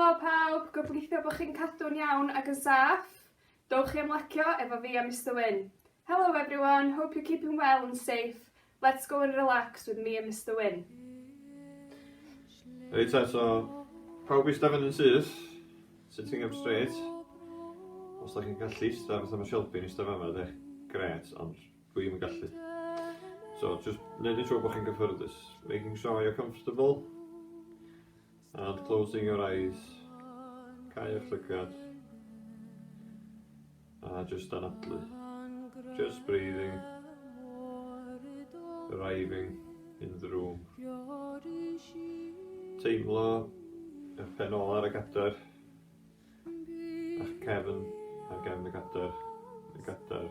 Helo pawb, gobeithio bod chi'n cadw'n iawn ac yn saff. Dowch chi ymlacio efo fi a Mr Wyn. Hello everyone, hope you're keeping well and safe. Let's go and relax with me and Mr Wyn. Reit so pawb i stafell yn syth, sitting up straight. Os da chi'n gallu staf fatha mae Shelby yn istaf yma, de, gret, ond dwi'n yn gallu. So just neud yn siŵr bod chi'n gyffyrddus, making sure you're comfortable. And closing your eyes, cau eich llygad, a just anadlu, just breathing, arriving in the room. Teimlo eich pen ôl ar y gadar, a'ch cefn ar gefn y gadar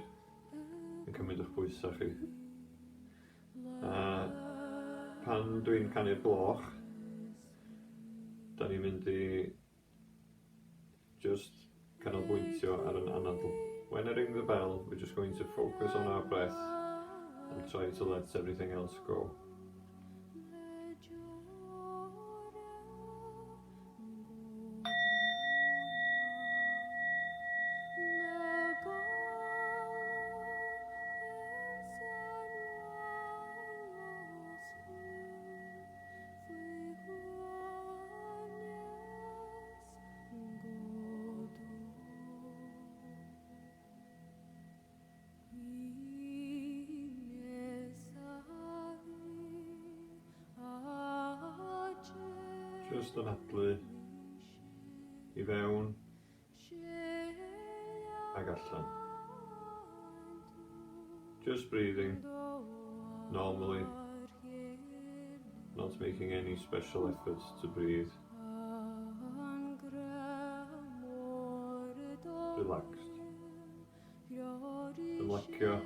yn cymryd eich bwysau chi. A pan dwi'n canu'r gloch, da ni'n mynd i just canolbwyntio ar yn anadl. When I ring the bell, we're just going to focus on our breath and try to let everything else go. Just anadlu i fewn ag allan. Just breathing normally, not making any special efforts to breathe. Relaxed. Ymlacio,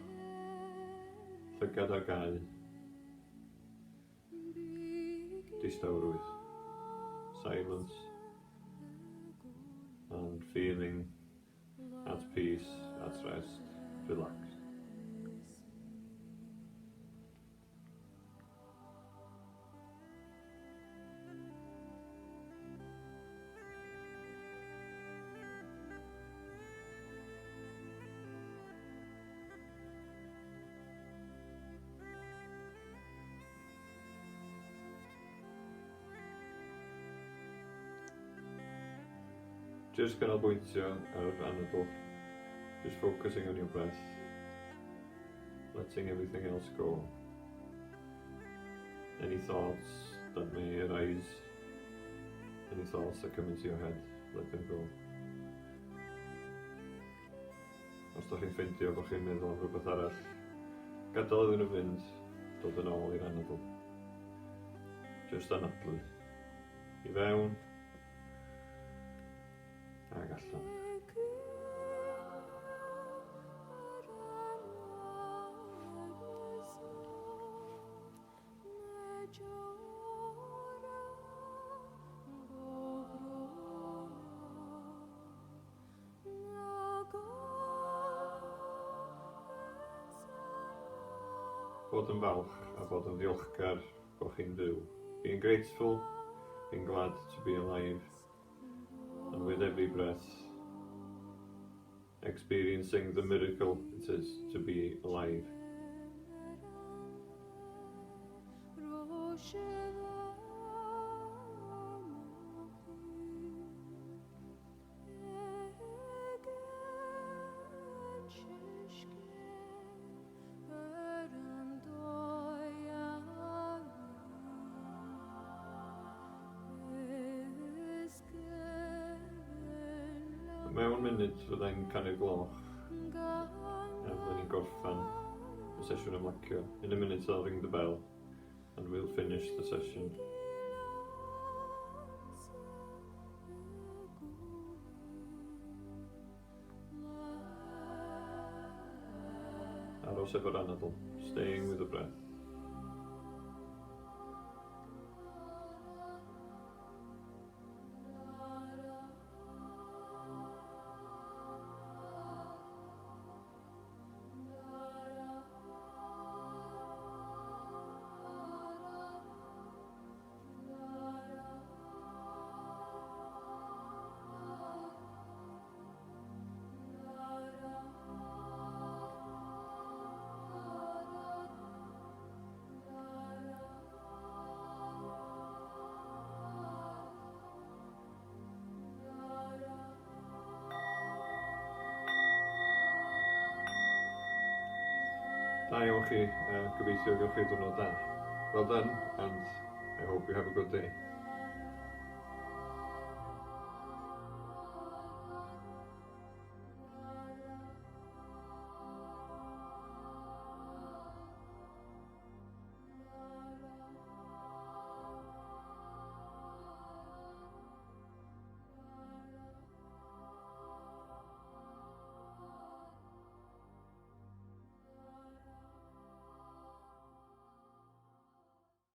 llygad ar gau. Distaw. Silence and feeling at peace, at rest, relaxed. Just canolbwyntio ar yr anadl, just focusing on your breath, letting everything else go. Any thoughts that may arise, any thoughts that come into your head, let them go. Os da chi'n ffeindio bod chi'n meddwl am rhywbeth arall, gadael iddyn nhw fynd, dod yn ôl i'r anadl. Just anadlu. I fewn, ag allan. Bod yn falch a bod yn ddiolchgar bod chi'n byw. Being grateful, being glad to be alive. And with every breath, experiencing the miracle it is to be alive. Mewn munud fyddai'n canu'r gloch a fyddai'n ni'n gorffan y sesiwn ymlacio. In a minute I'll ring the bell and we'll finish the session. Aros efo'r anadl, staying with the breath. Da iawn chi, gobeithio gewch chi diwrnod da. Well done, and I hope you have a good day.